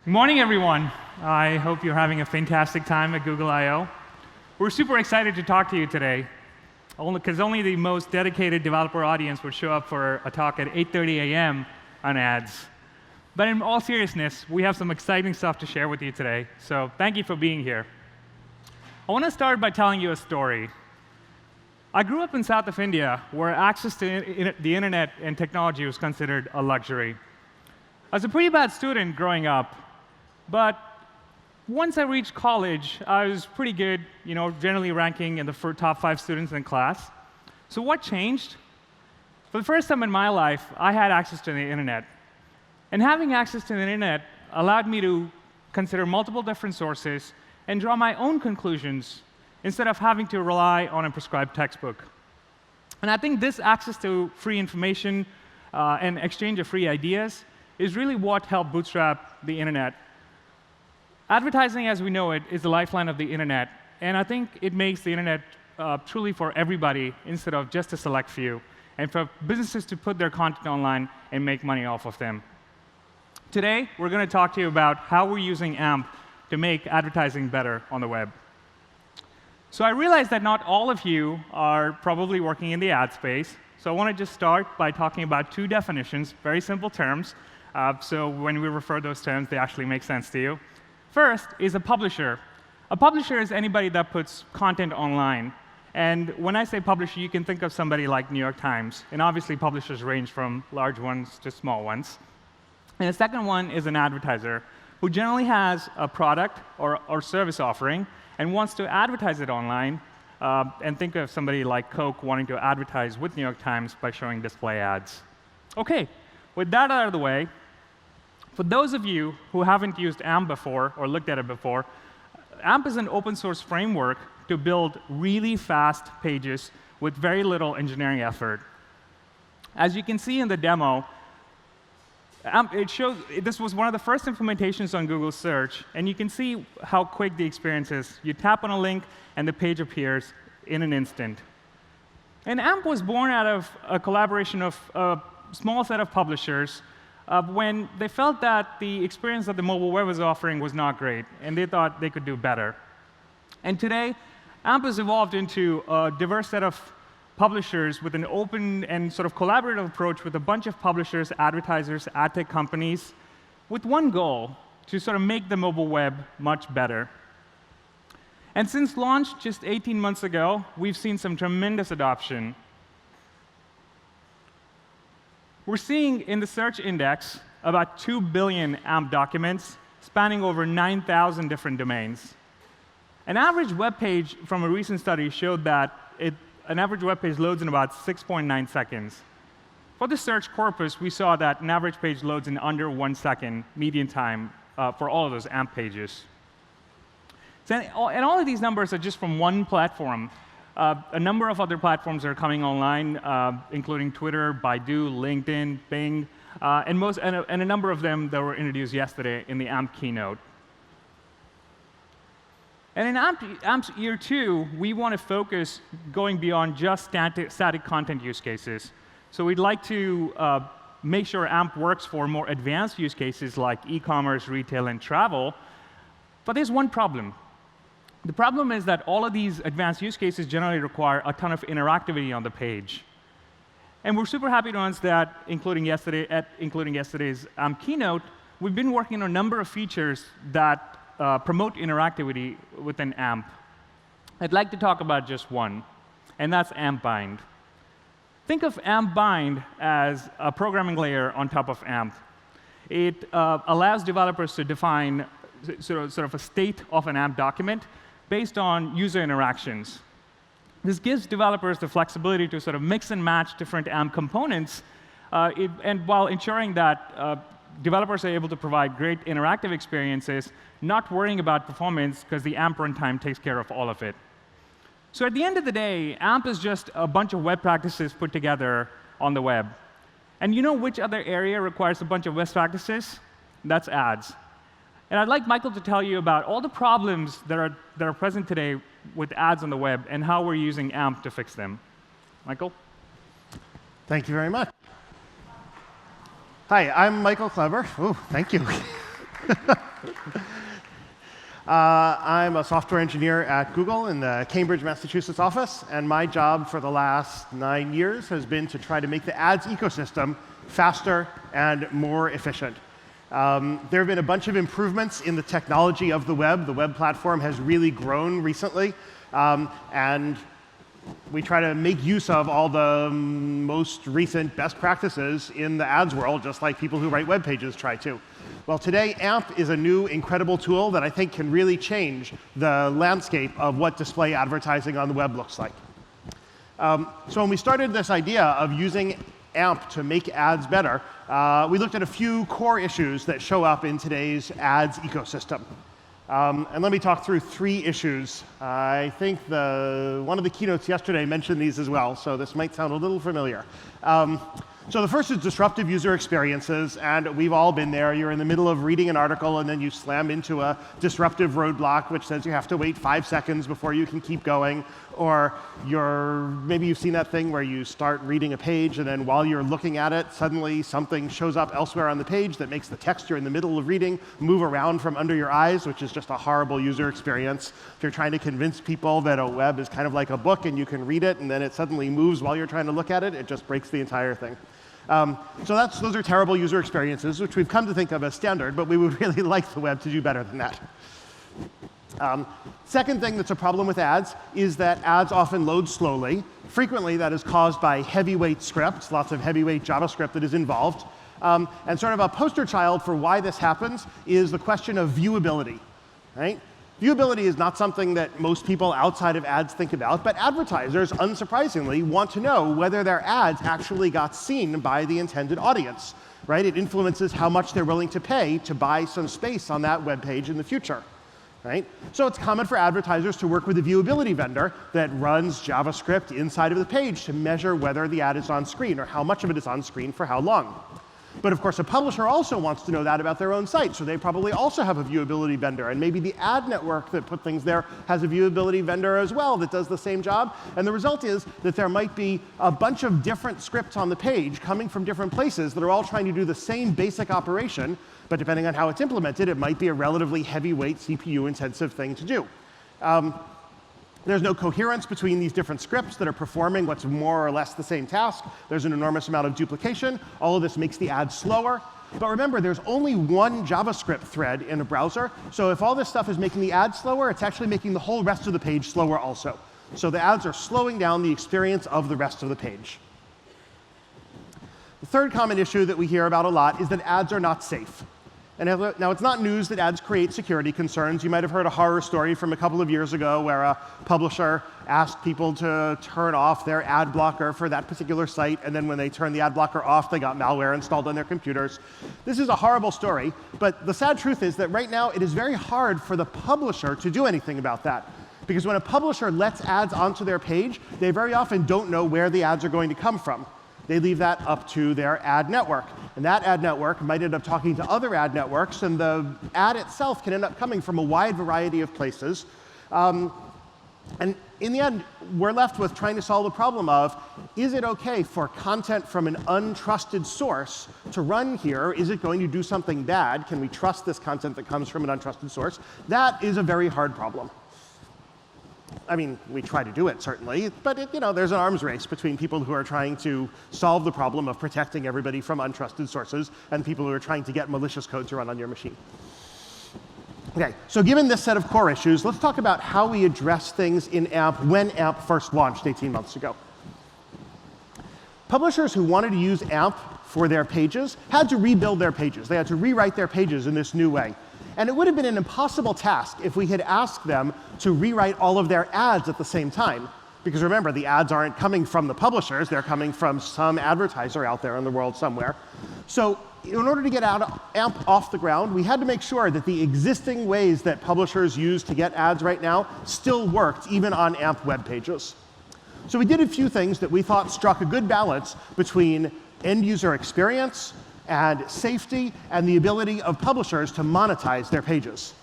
Good morning, everyone. I hope you're having a fantastic time at Google I/O. We're super excited to talk to you today, because only the most dedicated developer audience would show up for a talk at 8:30 a.m. on ads. But in all seriousness, we have some exciting stuff to share with you today, so thank you for being here. I want to start by telling you a story. I grew up in south of India, where access to the internet and technology was considered a luxury. I was a pretty bad student growing up, but once I reached college, I was pretty good, generally ranking in the top 5 students in class. So what changed? For the first time in my life, I had access to the internet. And having access to the internet allowed me to consider multiple different sources and draw my own conclusions instead of having to rely on a prescribed textbook. And I think this access to free information and exchange of free ideas is really what helped bootstrap the internet. Advertising, as we know it, is the lifeline of the internet, and I think it makes the internet truly for everybody instead of just a select few, and for businesses to put their content online and make money off of them. Today, we're going to talk to you about how we're using AMP to make advertising better on the web. So I realize that not all of you are probably working in the ad space, so I want to just start by talking about 2 definitions, very simple terms, so when we refer those terms, they actually make sense to you. First is a publisher. A publisher is anybody that puts content online. And when I say publisher, you can think of somebody like New York Times. And obviously, publishers range from large ones to small ones. And the second one is an advertiser, who generally has a product or service offering and wants to advertise it online. And think of somebody like Coke wanting to advertise with New York Times by showing display ads. OK, with that out of the way, for those of you who haven't used AMP before or looked at it before, AMP is an open source framework to build really fast pages with very little engineering effort. As you can see in the demo, this was one of the first implementations on Google Search, and you can see how quick the experience is. You tap on a link, and the page appears in an instant. And AMP was born out of a collaboration of a small set of publishers when they felt that the experience that the mobile web was offering was not great, and they thought they could do better. And today, AMP has evolved into a diverse set of publishers with an open and sort of collaborative approach with a bunch of publishers, advertisers, ad tech companies, with one goal, to sort of make the mobile web much better. And since launch just 18 months ago, we've seen some tremendous adoption. We're seeing in the search index about 2 billion AMP documents spanning over 9,000 different domains. An average web page from a recent study showed that an average web page loads in about 6.9 seconds. For the search corpus, we saw that an average page loads in under 1 second median time for all of those AMP pages. And all of these numbers are just from one platform. A number of other platforms are coming online, including Twitter, Baidu, LinkedIn, Bing, and a number of them that were introduced yesterday in the AMP keynote. And in AMP's year 2, we want to focus going beyond just static content use cases. So we'd like to make sure AMP works for more advanced use cases like e-commerce, retail, and travel. But there's one problem. The problem is that all of these advanced use cases generally require a ton of interactivity on the page. And we're super happy to announce that, including yesterday's AMP keynote, we've been working on a number of features that promote interactivity within AMP. I'd like to talk about just one, and that's AMP Bind. Think of AMP Bind as a programming layer on top of AMP. It allows developers to define sort of a state of an AMP document based on user interactions. This gives developers the flexibility to sort of mix and match different AMP components, and while ensuring that developers are able to provide great interactive experiences, not worrying about performance because the AMP runtime takes care of all of it. So at the end of the day, AMP is just a bunch of web practices put together on the web. And you know which other area requires a bunch of best practices? That's ads. And I'd like Michael to tell you about all the problems that are present today with ads on the web and how we're using AMP to fix them. Michael? Thank you very much. Hi, I'm Michael Kleber. Oh, thank you. I'm a software engineer at Google in the Cambridge, Massachusetts office, and my job for the last 9 years has been to try to make the ads ecosystem faster and more efficient. There have been a bunch of improvements in the technology of the web. The web platform has really grown recently, and we try to make use of all the most recent best practices in the ads world, just like people who write web pages try to. Well, today, AMP is a new, incredible tool that I think can really change the landscape of what display advertising on the web looks like. So when we started this idea of using AMP to make ads better, we looked at a few core issues that show up in today's ads ecosystem. And let me talk through 3 issues. I think one of the keynotes yesterday mentioned these as well, so this might sound a little familiar. So the first is disruptive user experiences, and we've all been there. You're in the middle of reading an article, and then you slam into a disruptive roadblock, which says you have to wait 5 seconds before you can keep going. Or maybe you've seen that thing where you start reading a page, and then while you're looking at it, suddenly something shows up elsewhere on the page that makes the text you're in the middle of reading move around from under your eyes, which is just a horrible user experience. If you're trying to convince people that a web is kind of like a book and you can read it, and then it suddenly moves while you're trying to look at it, it just breaks the entire thing. So those are terrible user experiences, which we've come to think of as standard, but we would really like the web to do better than that. Second thing that's a problem with ads is that ads often load slowly. Frequently, that is caused by heavyweight scripts, lots of heavyweight JavaScript that is involved. And sort of a poster child for why this happens is the question of viewability, right? Viewability is not something that most people outside of ads think about, but advertisers, unsurprisingly, want to know whether their ads actually got seen by the intended audience, right? It influences how much they're willing to pay to buy some space on that web page in the future, right? So it's common for advertisers to work with a viewability vendor that runs JavaScript inside of the page to measure whether the ad is on screen or how much of it is on screen for how long. But of course, a publisher also wants to know that about their own site, so they probably also have a viewability vendor. And maybe the ad network that put things there has a viewability vendor as well that does the same job. And the result is that there might be a bunch of different scripts on the page coming from different places that are all trying to do the same basic operation, but depending on how it's implemented, it might be a relatively heavyweight CPU-intensive thing to do. There's no coherence between these different scripts that are performing what's more or less the same task. There's an enormous amount of duplication. All of this makes the ad slower. But remember, there's only one JavaScript thread in a browser. So if all this stuff is making the ad slower, it's actually making the whole rest of the page slower also. So the ads are slowing down the experience of the rest of the page. The third common issue that we hear about a lot is that ads are not safe. And now, it's not news that ads create security concerns. You might have heard a horror story from a couple of years ago where a publisher asked people to turn off their ad blocker for that particular site, and then when they turned the ad blocker off, they got malware installed on their computers. This is a horrible story, but the sad truth is that right now it is very hard for the publisher to do anything about that. Because when a publisher lets ads onto their page, they very often don't know where the ads are going to come from. They leave that up to their ad network. And that ad network might end up talking to other ad networks, and the ad itself can end up coming from a wide variety of places. And in the end, we're left with trying to solve the problem of, is it OK for content from an untrusted source to run here? Is it going to do something bad? Can we trust this content that comes from an untrusted source? That is a very hard problem. I mean, we try to do it, certainly, but there's an arms race between people who are trying to solve the problem of protecting everybody from untrusted sources and people who are trying to get malicious code to run on your machine. OK, so given this set of core issues, let's talk about how we address things in AMP when AMP first launched 18 months ago. Publishers who wanted to use AMP for their pages had to rebuild their pages. They had to rewrite their pages in this new way. And it would have been an impossible task if we had asked them to rewrite all of their ads at the same time. Because remember, the ads aren't coming from the publishers. They're coming from some advertiser out there in the world somewhere. So in order to get AMP off the ground, we had to make sure that the existing ways that publishers use to get ads right now still worked, even on AMP web pages. So we did a few things that we thought struck a good balance between end-user experience and safety, and the ability of publishers to monetize their pages.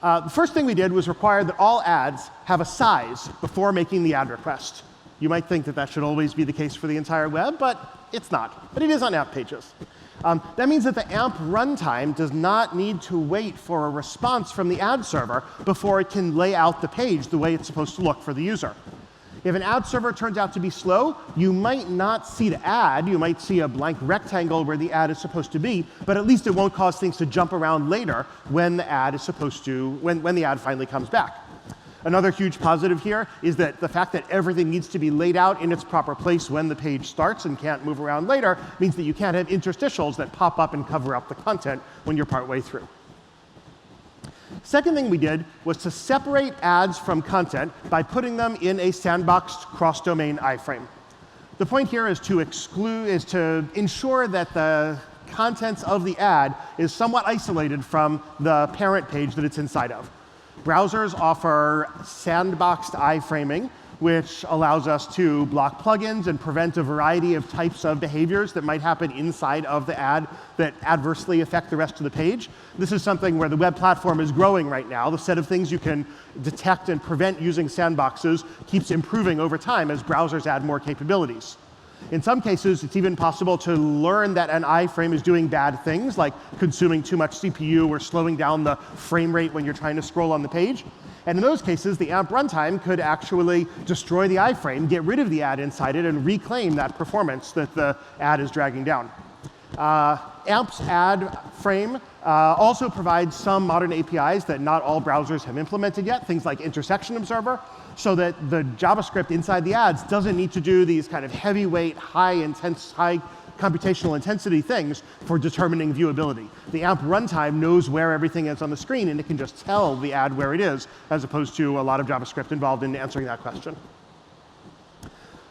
The first thing we did was require that all ads have a size before making the ad request. You might think that that should always be the case for the entire web, but it's not. But it is on AMP pages. That means that the AMP runtime does not need to wait for a response from the ad server before it can lay out the page the way it's supposed to look for the user. If an ad server turns out to be slow, you might not see the ad. You might see a blank rectangle where the ad is supposed to be, but at least it won't cause things to jump around later when the ad is supposed to, when the ad finally comes back. Another huge positive here is that the fact that everything needs to be laid out in its proper place when the page starts and can't move around later means that you can't have interstitials that pop up and cover up the content when you're partway through. Second thing we did was to separate ads from content by putting them in a sandboxed cross-domain iframe. The point here is to ensure that the contents of the ad is somewhat isolated from the parent page that it's inside of. Browsers offer sandboxed iframing, which allows us to block plugins and prevent a variety of types of behaviors that might happen inside of the ad that adversely affect the rest of the page. This is something where the web platform is growing right now. The set of things you can detect and prevent using sandboxes keeps improving over time as browsers add more capabilities. In some cases, it's even possible to learn that an iframe is doing bad things, like consuming too much CPU or slowing down the frame rate when you're trying to scroll on the page. And in those cases, the AMP runtime could actually destroy the iframe, get rid of the ad inside it, and reclaim that performance that the ad is dragging down. AMP's ad frame also provides some modern APIs that not all browsers have implemented yet, things like intersection observer, so that the JavaScript inside the ads doesn't need to do these kind of heavyweight, high computational intensity things for determining viewability. The AMP runtime knows where everything is on the screen, and it can just tell the ad where it is, as opposed to a lot of JavaScript involved in answering that question.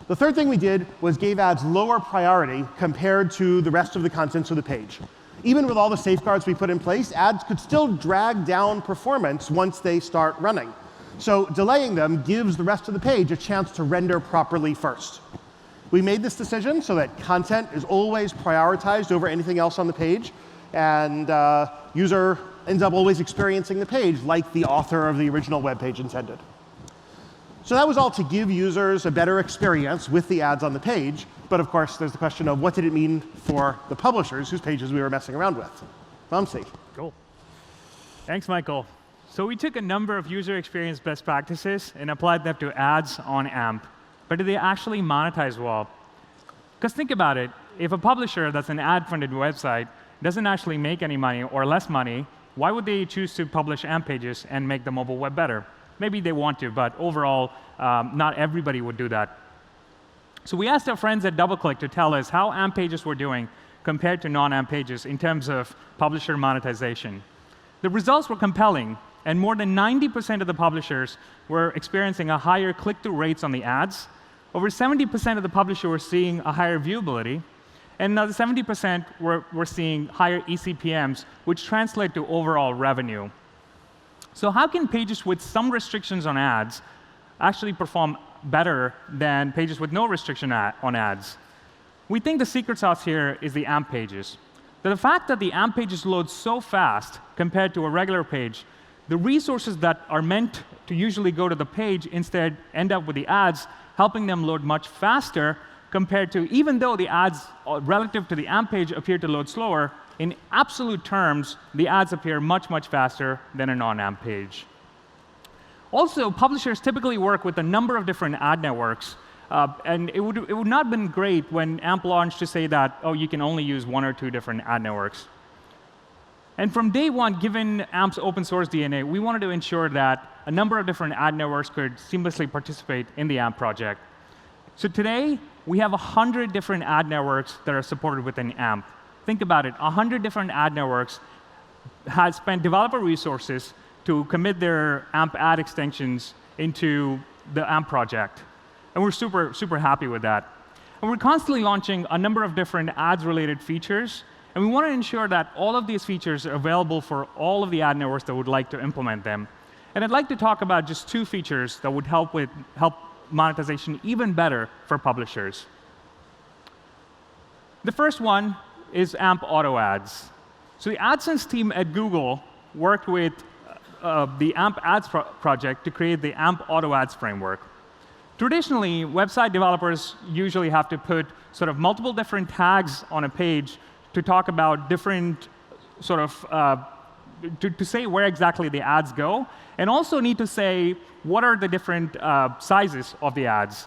The third thing we did was gave ads lower priority compared to the rest of the contents of the page. Even with all the safeguards we put in place, ads could still drag down performance once they start running. So delaying them gives the rest of the page a chance to render properly first. We made this decision so that content is always prioritized over anything else on the page, and user ends up always experiencing the page like the author of the original web page intended. So that was all to give users a better experience with the ads on the page, but of course there's the question of what did it mean for the publishers whose pages we were messing around with. Vamsee. Cool. Thanks, Michael. So we took a number of user experience best practices and applied them to ads on AMP. But do they actually monetize well? Because think about it. If a publisher that's an ad-funded website doesn't actually make any money or less money, why would they choose to publish AMP pages and make the mobile web better? Maybe they want to, but overall, not everybody would do that. So we asked our friends at DoubleClick to tell us how AMP pages were doing compared to non-AMP pages in terms of publisher monetization. The results were compelling, and more than 90% of the publishers were experiencing a higher click-through rates on the ads. Over 70% of the publishers were seeing a higher viewability, and another 70% were seeing higher eCPMs, which translate to overall revenue. So how can pages with some restrictions on ads actually perform better than pages with no restriction on ads? We think the secret sauce here is the AMP pages. The fact that the AMP pages load so fast compared to a regular page, the resources that are meant to usually go to the page instead end up with the ads, helping them load much faster compared to, even though the ads relative to the AMP page appear to load slower, in absolute terms, the ads appear much, much faster than a non-AMP page. Also, publishers typically work with a number of different ad networks. And it would not have been great when AMP launched to say that, oh, you can only use one or two different ad networks. And from day one, given AMP's open source DNA, we wanted to ensure that a number of different ad networks could seamlessly participate in the AMP project. So today, we have 100 different ad networks that are supported within AMP. Think about it. 100 different ad networks have spent developer resources to commit their AMP ad extensions into the AMP project. And we're super, super happy with that. And we're constantly launching a number of different ads-related features. And we want to ensure that all of these features are available for all of the ad networks that would like to implement them. And I'd like to talk about just two features that would help monetization even better for publishers. The first one is AMP Auto Ads. So the AdSense team at Google worked with the AMP Ads project to create the AMP Auto Ads framework. Traditionally, website developers usually have to put sort of multiple different tags on a page to talk about different sort of, to say where exactly the ads go, and also need to say what are the different sizes of the ads.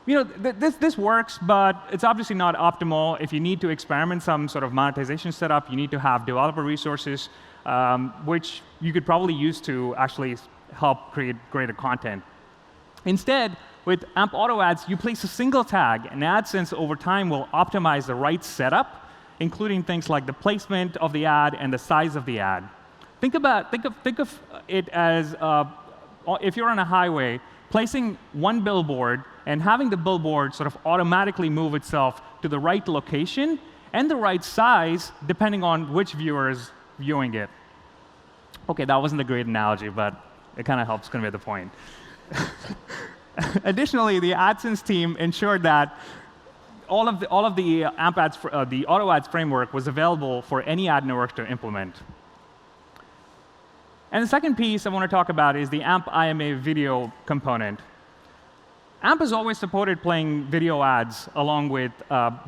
This works, but it's obviously not optimal. If you need to experiment some sort of monetization setup, you need to have developer resources, which you could probably use to actually help create greater content. Instead, with AMP Auto Ads, you place a single tag, and AdSense over time will optimize the right setup, including things like the placement of the ad and the size of the ad. Think of it as if you're on a highway, placing one billboard and having the billboard sort of automatically move itself to the right location and the right size, depending on which viewer is viewing it. OK, that wasn't a great analogy, but it kind of helps convey the point. Additionally, the AdSense team ensured that all of the AMP ads, the Auto Ads framework was available for any ad network to implement. And the second piece I want to talk about is the AMP IMA video component. AMP has always supported playing video ads along with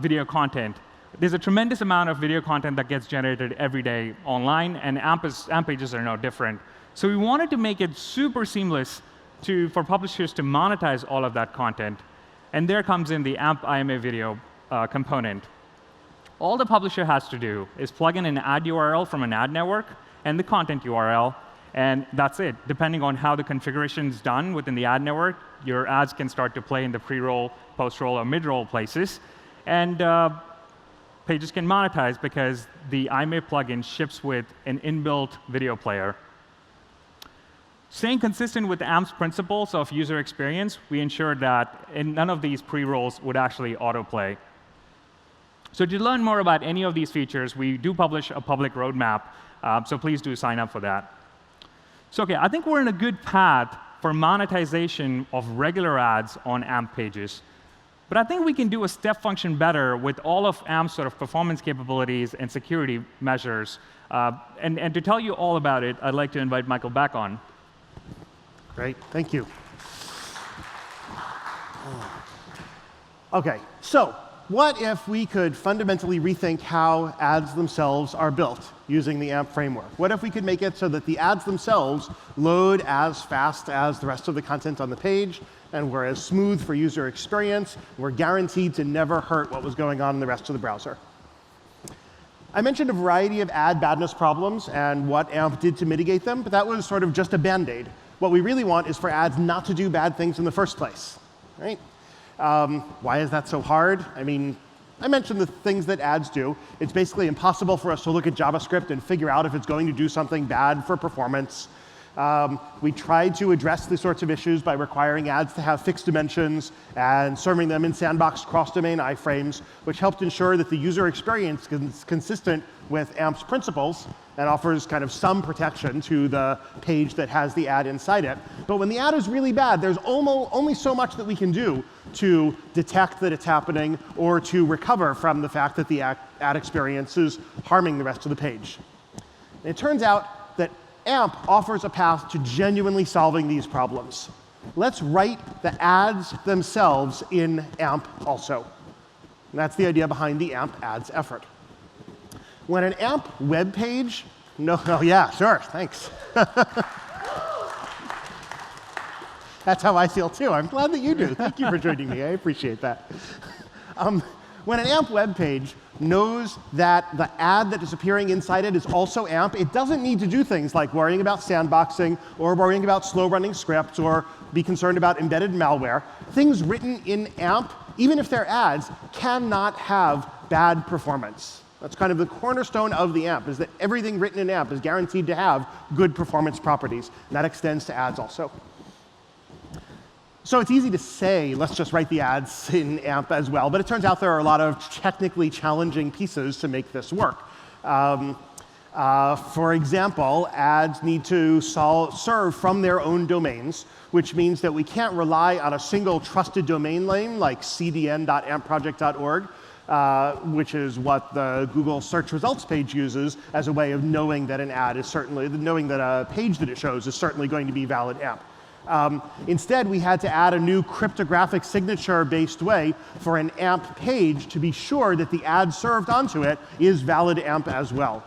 video content. There's a tremendous amount of video content that gets generated every day online, and AMP pages are no different. So we wanted to make it super seamless for publishers to monetize all of that content. And there comes in the AMP IMA video component. All the publisher has to do is plug in an ad URL from an ad network and the content URL, and that's it. Depending on how the configuration is done within the ad network, your ads can start to play in the pre-roll, post-roll, or mid-roll places. And pages can monetize because the IMA plugin ships with an inbuilt video player. Staying consistent with AMP's principles of user experience, we ensured that none of these pre-rolls would actually autoplay. So to learn more about any of these features, we do publish a public roadmap, so please do sign up for that. So OK, I think we're in a good path for monetization of regular ads on AMP pages. But I think we can do a step function better with all of AMP's sort of performance capabilities and security measures. And to tell you all about it, I'd like to invite Michael back on. Great, thank you. OK, so what if we could fundamentally rethink how ads themselves are built using the AMP framework? What if we could make it so that the ads themselves load as fast as the rest of the content on the page, and we're as smooth for user experience, we're guaranteed to never hurt what was going on in the rest of the browser? I mentioned a variety of ad badness problems and what AMP did to mitigate them, but that was sort of just a Band-Aid. What we really want is for ads not to do bad things in the first place, right? Why is that so hard? I mean, I mentioned the things that ads do. It's basically impossible for us to look at JavaScript and figure out if it's going to do something bad for performance. We tried to address these sorts of issues by requiring ads to have fixed dimensions and serving them in sandboxed cross-domain iframes, which helped ensure that the user experience is consistent with AMP's principles and offers kind of some protection to the page that has the ad inside it. But when the ad is really bad, there's only so much that we can do to detect that it's happening or to recover from the fact that the ad experience is harming the rest of the page. And it turns out that AMP offers a path to genuinely solving these problems. Let's write the ads themselves in AMP also. And that's the idea behind the AMP ads effort. When an AMP web page, yeah, sure, thanks. That's how I feel too. I'm glad that you do. Thank you for joining me. I appreciate that. When an AMP web page knows that the ad that is appearing inside it is also AMP, it doesn't need to do things like worrying about sandboxing or worrying about slow-running scripts or be concerned about embedded malware. Things written in AMP, even if they're ads, cannot have bad performance. That's kind of the cornerstone of the AMP, is that everything written in AMP is guaranteed to have good performance properties. And that extends to ads also. So it's easy to say, let's just write the ads in AMP as well. But it turns out there are a lot of technically challenging pieces to make this work. For example, ads need to serve from their own domains, which means that we can't rely on a single trusted domain name like cdn.ampproject.org, which is what the Google search results page uses as a way of knowing that an ad is knowing that a page that it shows is certainly going to be valid AMP. Instead, we had to add a new cryptographic signature-based way for an AMP page to be sure that the ad served onto it is valid AMP as well.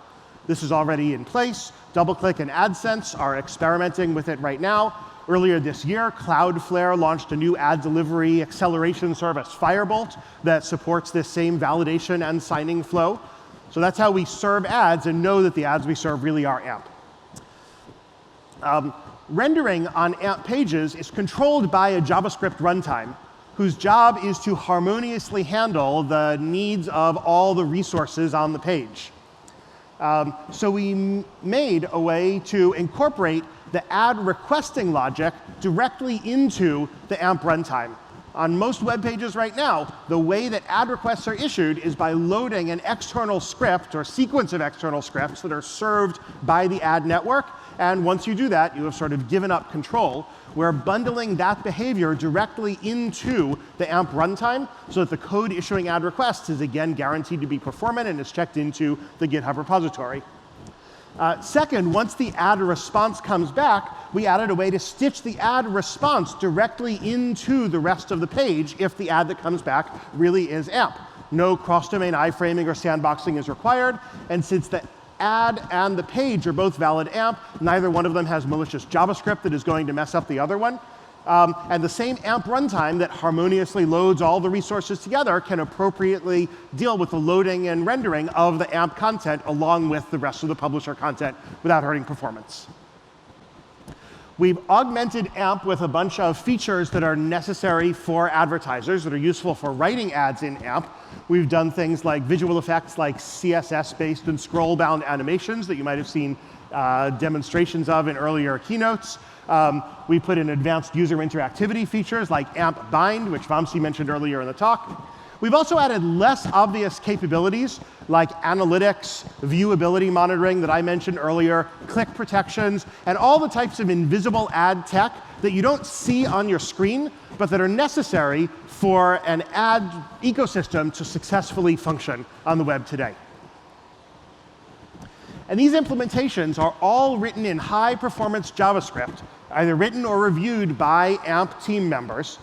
This is already in place. DoubleClick and AdSense are experimenting with it right now. Earlier this year, Cloudflare launched a new ad delivery acceleration service, Firebolt, that supports this same validation and signing flow. So that's how we serve ads and know that the ads we serve really are AMP. Rendering on AMP pages is controlled by a JavaScript runtime, whose job is to harmoniously handle the needs of all the resources on the page. So we made a way to incorporate the ad requesting logic directly into the AMP runtime. On most web pages right now, the way that ad requests are issued is by loading an external script or sequence of external scripts that are served by the ad network. And once you do that, you have sort of given up control. We're bundling that behavior directly into the AMP runtime so that the code issuing ad requests is again guaranteed to be performant and is checked into the GitHub repository. Second, once the ad response comes back, we added a way to stitch the ad response directly into the rest of the page if the ad that comes back really is AMP. No cross-domain iframing or sandboxing is required, and since the ad and the page are both valid AMP, neither one of them has malicious JavaScript that is going to mess up the other one. And the same AMP runtime that harmoniously loads all the resources together can appropriately deal with the loading and rendering of the AMP content along with the rest of the publisher content without hurting performance. We've augmented AMP with a bunch of features that are necessary for advertisers that are useful for writing ads in AMP. We've done things like visual effects like CSS-based and scroll-bound animations that you might have seen demonstrations of in earlier keynotes. We put in advanced user interactivity features like AMP Bind, which Vamsee mentioned earlier in the talk. We've also added less obvious capabilities like analytics, viewability monitoring that I mentioned earlier, click protections, and all the types of invisible ad tech that you don't see on your screen, but that are necessary for an ad ecosystem to successfully function on the web today. And these implementations are all written in high-performance JavaScript, either written or reviewed by AMP team members.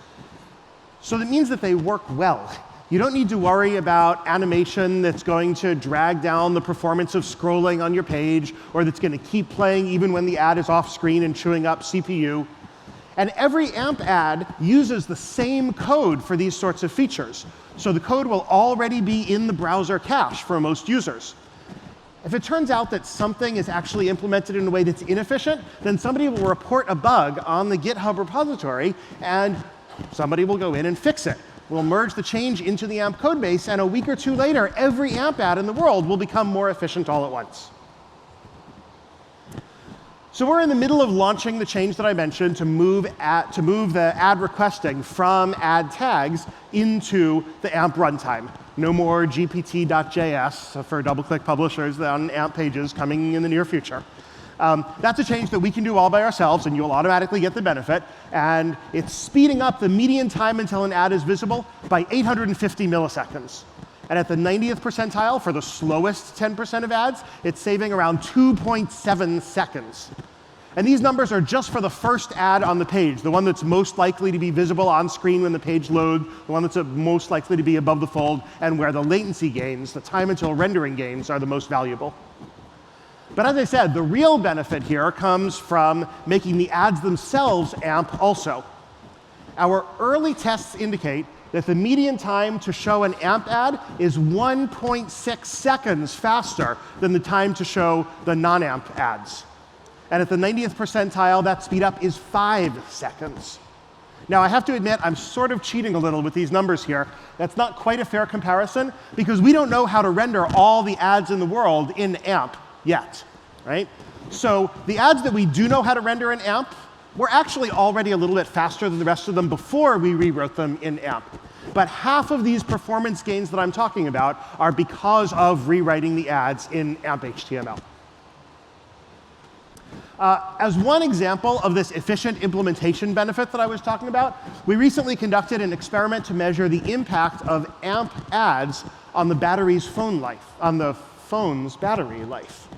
So that means that they work well. You don't need to worry about animation that's going to drag down the performance of scrolling on your page, or that's going to keep playing even when the ad is off screen and chewing up CPU. And every AMP ad uses the same code for these sorts of features. So the code will already be in the browser cache for most users. If it turns out that something is actually implemented in a way that's inefficient, then somebody will report a bug on the GitHub repository, and somebody will go in and fix it. We'll merge the change into the AMP codebase, and a week or two later, every AMP ad in the world will become more efficient all at once. So we're in the middle of launching the change that I mentioned to move the ad requesting from ad tags into the AMP runtime. No more GPT.js for DoubleClick publishers on AMP pages coming in the near future. That's a change that we can do all by ourselves, and you'll automatically get the benefit. And it's speeding up the median time until an ad is visible by 850 milliseconds. And at the 90th percentile, for the slowest 10% of ads, it's saving around 2.7 seconds. And these numbers are just for the first ad on the page, the one that's most likely to be visible on screen when the page loads, the one that's most likely to be above the fold, and where the latency gains, the time until rendering gains, are the most valuable. But as I said, the real benefit here comes from making the ads themselves AMP also. Our early tests indicate that the median time to show an AMP ad is 1.6 seconds faster than the time to show the non-AMP ads. And at the 90th percentile, that speed up is 5 seconds. Now, I have to admit, I'm sort of cheating a little with these numbers here. That's not quite a fair comparison, because we don't know how to render all the ads in the world in AMP yet, right? So the ads that we do know how to render in AMP were actually already a little bit faster than the rest of them before we rewrote them in AMP. But half of these performance gains that I'm talking about are because of rewriting the ads in AMP HTML. As one example of this efficient implementation benefit that I was talking about, we recently conducted an experiment to measure the impact of AMP ads on the battery's phone life, on the phone's battery life.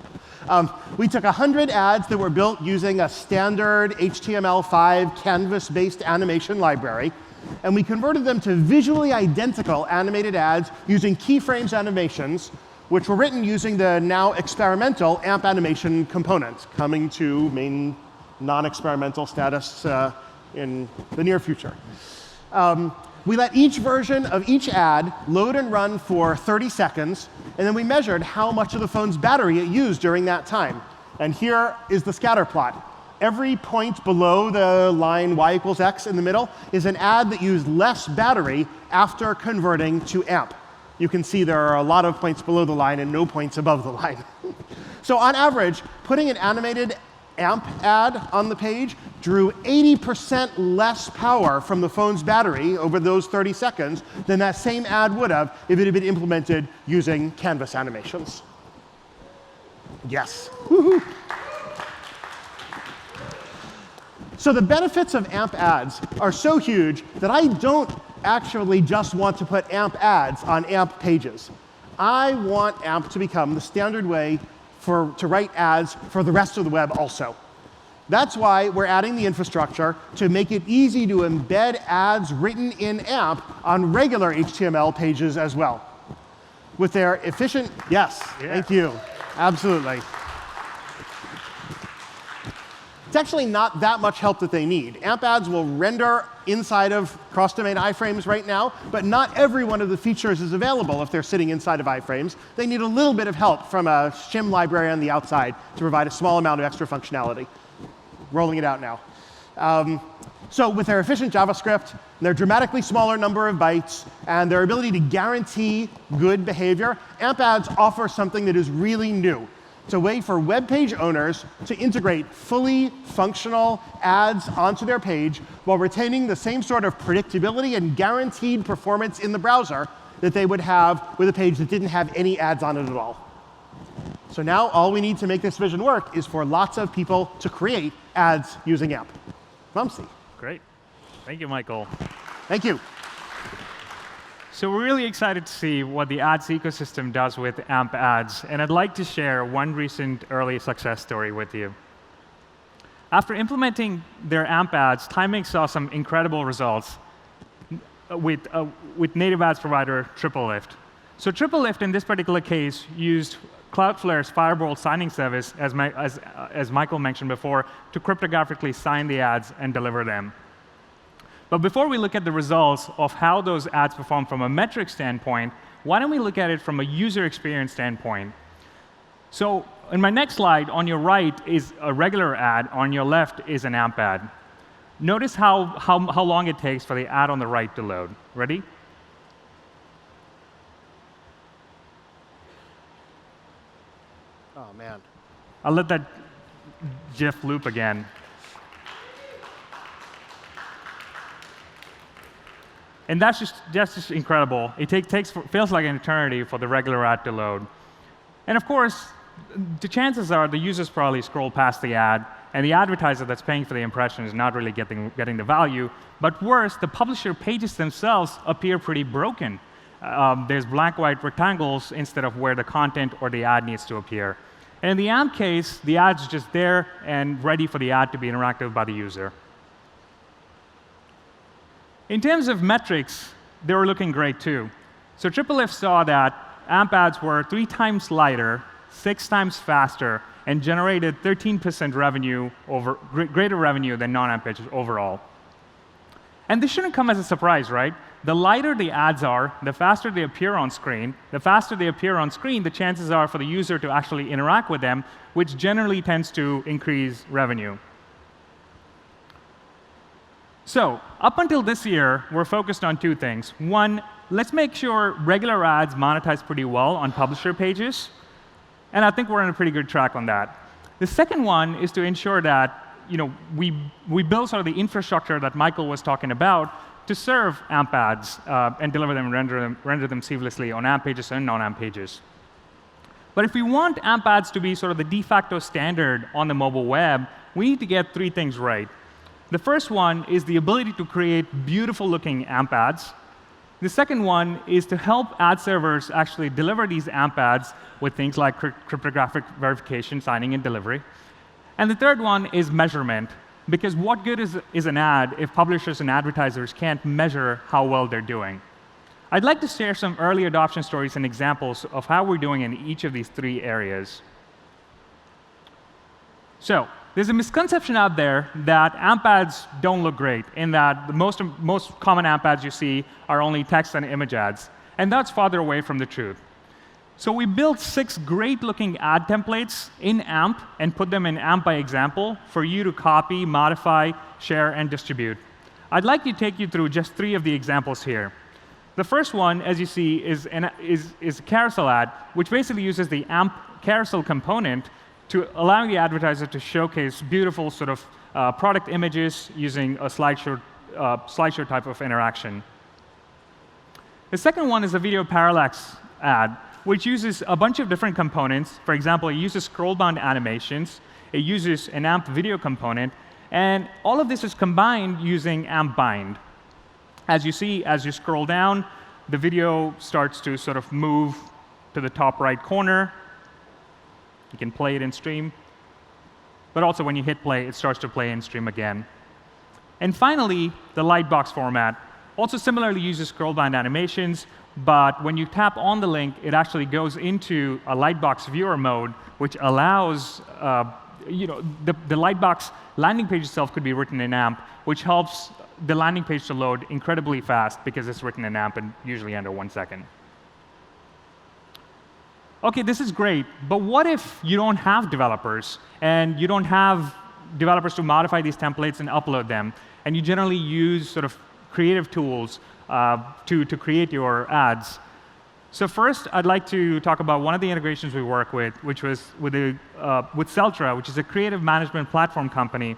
We took 100 ads that were built using a standard HTML5 canvas-based animation library, and we converted them to visually identical animated ads using keyframes animations, which were written using the now experimental AMP animation component, coming to main non-experimental status in the near future. We let each version of each ad load and run for 30 seconds, and then we measured how much of the phone's battery it used during that time. And here is the scatter plot. Every point below the line y equals x in the middle is an ad that used less battery after converting to AMP. You can see there are a lot of points below the line and no points above the line. So on average, putting an animated AMP ad on the page drew 80% less power from the phone's battery over those 30 seconds than that same ad would have if it had been implemented using canvas animations. Yes. Woohoo. So the benefits of AMP ads are so huge that I don't actually just want to put AMP ads on AMP pages. I want AMP to become the standard way to write ads for the rest of the web also. That's why we're adding the infrastructure to make it easy to embed ads written in AMP on regular HTML pages as well. With their efficient, yes, thank you, absolutely. It's actually not that much help that they need. AMP ads will render inside of cross-domain iframes right now, but not every one of the features is available if they're sitting inside of iframes. They need a little bit of help from a shim library on the outside to provide a small amount of extra functionality. Rolling it out now. So with their efficient JavaScript, their dramatically smaller number of bytes, and their ability to guarantee good behavior, AMP ads offer something that is really new. It's a way for web page owners to integrate fully functional ads onto their page while retaining the same sort of predictability and guaranteed performance in the browser that they would have with a page that didn't have any ads on it at all. So now all we need to make this vision work is for lots of people to create ads using AMP. Vamsee. Great. Thank you, Michael. Thank you. So we're really excited to see what the ads ecosystem does with AMP ads, and I'd like to share one recent early success story with you. After implementing their AMP ads, Timex saw some incredible results with native ads provider Triplelift. So Triplelift, in this particular case, used Cloudflare's Firebolt signing service, as Michael mentioned before, to cryptographically sign the ads and deliver them. But before we look at the results of how those ads perform from a metric standpoint, why don't we look at it from a user experience standpoint? So in my next slide, on your right is a regular ad. On your left is an AMP ad. Notice how long it takes for the ad on the right to load. Ready? Oh, man. I'll let that GIF loop again. And that's just incredible. It feels like an eternity for the regular ad to load. And of course, the chances are the users probably scroll past the ad, and the advertiser that's paying for the impression is not really getting the value. But worse, the publisher pages themselves appear pretty broken. There's black-white rectangles instead of where the content or the ad needs to appear. And in the AMP case, the ad's just there and ready for the ad to be interactive by the user. In terms of metrics, they were looking great too. So Triplelift saw that AMP ads were 3 times lighter, 6 times faster, and generated 13% revenue greater revenue than non-AMP pages overall. And this shouldn't come as a surprise, right? The lighter the ads are, the faster they appear on screen. The faster they appear on screen, the chances are for the user to actually interact with them, which generally tends to increase revenue. So up until this year, we're focused on 2 things. One, let's make sure regular ads monetize pretty well on publisher pages. And I think we're on a pretty good track on that. The second one is to ensure that we build sort of the infrastructure that Michael was talking about to serve AMP ads and deliver them and render them seamlessly on AMP pages and non-AMP pages. But if we want AMP ads to be sort of the de facto standard on the mobile web, we need to get 3 things right. The first one is the ability to create beautiful-looking AMP ads. The second one is to help ad servers actually deliver these AMP ads with things like cryptographic verification, signing, and delivery. And the third one is measurement, because what good is an ad if publishers and advertisers can't measure how well they're doing? I'd like to share some early adoption stories and examples of how we're doing in each of these three areas. So there's a misconception out there that AMP ads don't look great, in that the most common AMP ads you see are only text and image ads. And that's farther away from the truth. So we built 6 great-looking ad templates in AMP and put them in AMP by example for you to copy, modify, share, and distribute. I'd like to take you through just 3 of the examples here. The first one, as you see, is a carousel ad, which basically uses the AMP carousel component to allow the advertiser to showcase beautiful sort of product images using a slideshow type of interaction. The second one is a video parallax ad, which uses a bunch of different components. For example, it uses scroll-bound animations. It uses an AMP video component. And all of this is combined using AMP bind. As you see, as you scroll down, the video starts to sort of move to the top right corner. You can play it in stream. But also, when you hit play, it starts to play in stream again. And finally, the Lightbox format also similarly uses scroll-bound animations, but when you tap on the link, it actually goes into a Lightbox viewer mode, which allows, the Lightbox landing page itself could be written in AMP, which helps the landing page to load incredibly fast because it's written in AMP and usually under 1 second. OK, this is great, but what if you don't have developers and you don't have developers to modify these templates and upload them, and you generally use sort of creative tools to create your ads? So first, I'd like to talk about one of the integrations we work with, which was with Celtra, which is a creative management platform company,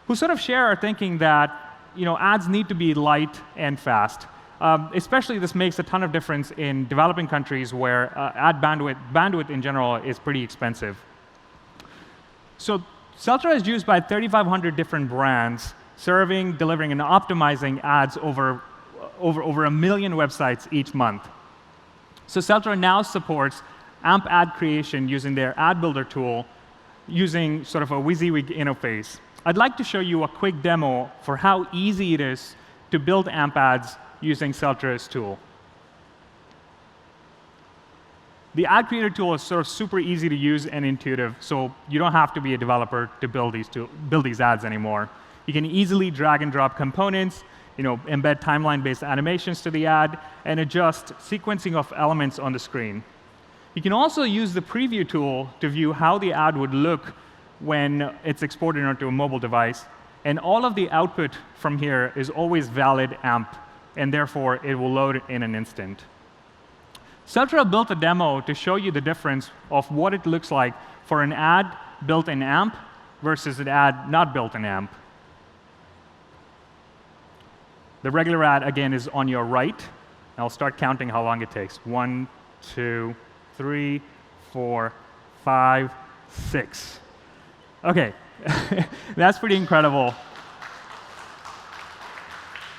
who sort of share our thinking that ads need to be light and fast. Especially, this makes a ton of difference in developing countries where ad bandwidth in general is pretty expensive. So Celtra is used by 3,500 different brands, serving, delivering, and optimizing ads over 1 million websites each month. So Celtra now supports AMP ad creation using their ad builder tool, using sort of a WYSIWYG interface. I'd like to show you a quick demo for how easy it is to build AMP ads using Celtra's tool. The ad creator tool is sort of super easy to use and intuitive, so you don't have to be a developer to build these ads anymore. You can easily drag and drop components, embed timeline-based animations to the ad, and adjust sequencing of elements on the screen. You can also use the preview tool to view how the ad would look when it's exported onto a mobile device. And all of the output from here is always valid AMP, and therefore it will load in an instant. Celtra built a demo to show you the difference of what it looks like for an ad built in AMP versus an ad not built in AMP. The regular ad, again, is on your right. I'll start counting how long it takes. 1, 2, 3, 4, 5, 6. OK, that's pretty incredible.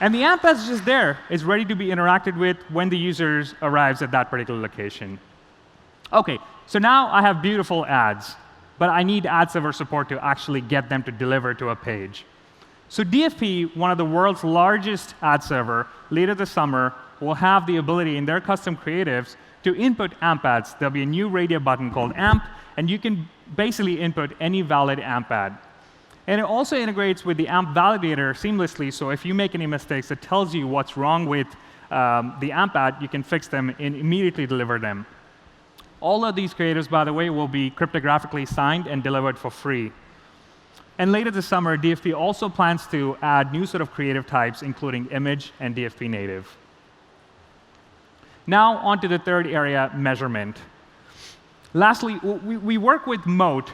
And the AMP ad is just there. It's ready to be interacted with when the user arrives at that particular location. OK, so now I have beautiful ads, but I need ad server support to actually get them to deliver to a page. So DFP, one of the world's largest ad server, later this summer will have the ability in their custom creatives to input AMP ads. There'll be a new radio button called AMP, and you can basically input any valid AMP ad. And it also integrates with the AMP validator seamlessly, so if you make any mistakes, it tells you what's wrong with the AMP ad. You can fix them and immediately deliver them. All of these creatives, by the way, will be cryptographically signed and delivered for free. And later this summer, DFP also plans to add new sort of creative types, including image and DFP native. Now, on to the third area, measurement. Lastly, we work with Moat,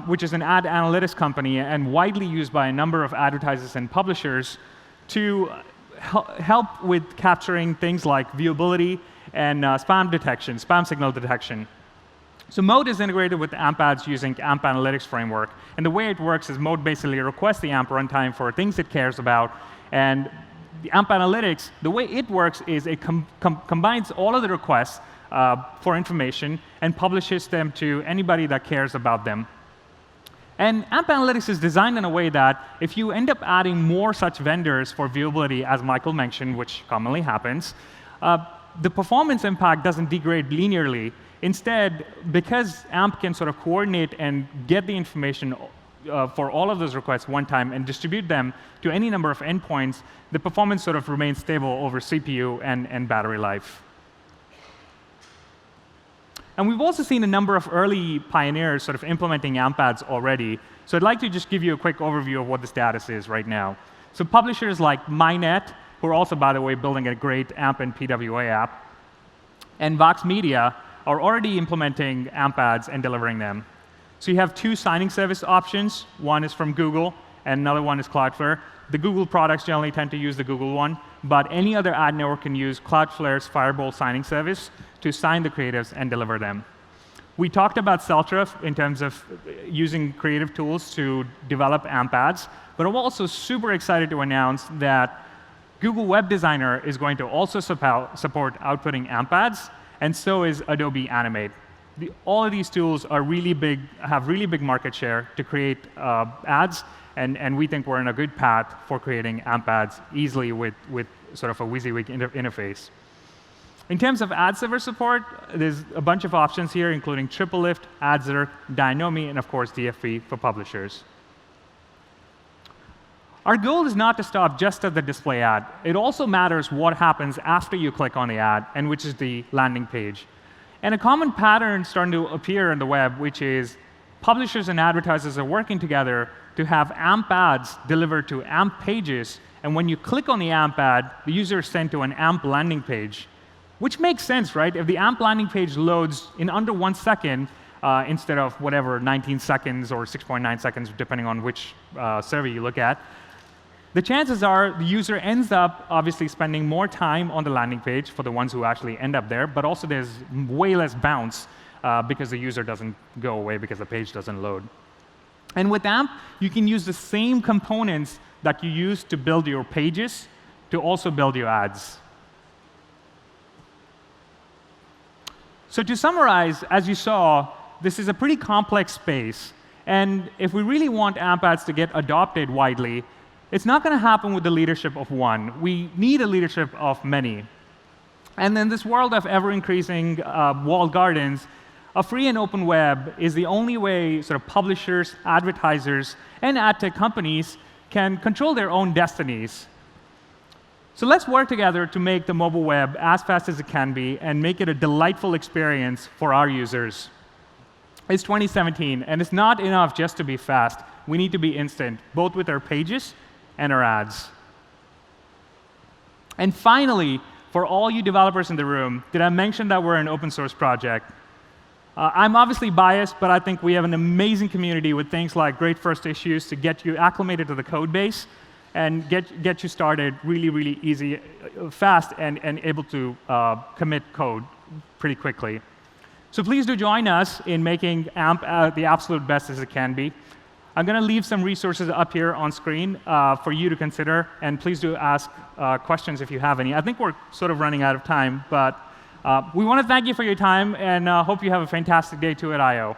which is an ad analytics company and widely used by a number of advertisers and publishers to help with capturing things like viewability and spam signal detection. So Moat is integrated with AMP ads using AMP analytics framework. And the way it works is Moat basically requests the AMP runtime for things it cares about, and the AMP Analytics, the way it works is it combines all of the requests for information and publishes them to anybody that cares about them. And AMP Analytics is designed in a way that if you end up adding more such vendors for viewability, as Michael mentioned, which commonly happens, the performance impact doesn't degrade linearly. Instead, because AMP can sort of coordinate and get the information for all of those requests one time and distribute them to any number of endpoints, the performance sort of remains stable over CPU and battery life. And we've also seen a number of early pioneers sort of implementing AMP ads already. So I'd like to just give you a quick overview of what the status is right now. So publishers like MyNet, who are also, by the way, building a great AMP and PWA app, and Vox Media are already implementing AMP ads and delivering them. So you have two signing service options. One is from Google, and another one is Cloudflare. The Google products generally tend to use the Google one, but any other ad network can use Cloudflare's Firebolt signing service to sign the creatives and deliver them. We talked about Seltra in terms of using creative tools to develop AMP ads, but I'm also super excited to announce that Google Web Designer is going to also support outputting AMP ads, and so is Adobe Animate. All of these tools are really big, have really big market share to create ads, and we think we're in a good path for creating AMP ads easily with sort of a WYSIWYG interface. In terms of ad server support, there's a bunch of options here, including Triplelift, AdZer, Dynami, and of course DFP for publishers. Our goal is not to stop just at the display ad. It also matters what happens after you click on the ad, and which is the landing page. And a common pattern starting to appear in the web, which is publishers and advertisers are working together to have AMP ads delivered to AMP pages, and when you click on the AMP ad, the user is sent to an AMP landing page, which makes sense, right? If the AMP landing page loads in under 1 second, instead of whatever, 19 seconds or 6.9 seconds, depending on which survey you look at, the chances are the user ends up obviously spending more time on the landing page for the ones who actually end up there, but also there's way less bounce because the user doesn't go away because the page doesn't load. And with AMP, you can use the same components that you use to build your pages to also build your ads. So to summarize, as you saw, this is a pretty complex space. And if we really want AMP ads to get adopted widely, it's not going to happen with the leadership of one. We need a leadership of many. And in this world of ever-increasing walled gardens, a free and open web is the only way sort of publishers, advertisers, and ad tech companies can control their own destinies. So let's work together to make the mobile web as fast as it can be and make it a delightful experience for our users. It's 2017, and it's not enough just to be fast. We need to be instant, both with our pages and our ads. And finally, for all you developers in the room, did I mention that we're an open source project? I'm obviously biased, but I think we have an amazing community with things like great first issues to get you acclimated to the code base and get you started really, really easy, fast, and able to commit code pretty quickly. So please do join us in making AMP the absolute best as it can be. I'm going to leave some resources up here on screen for you to consider, and please do ask questions if you have any. I think we're sort of running out of time, but we want to thank you for your time, and hope you have a fantastic day too at I/O.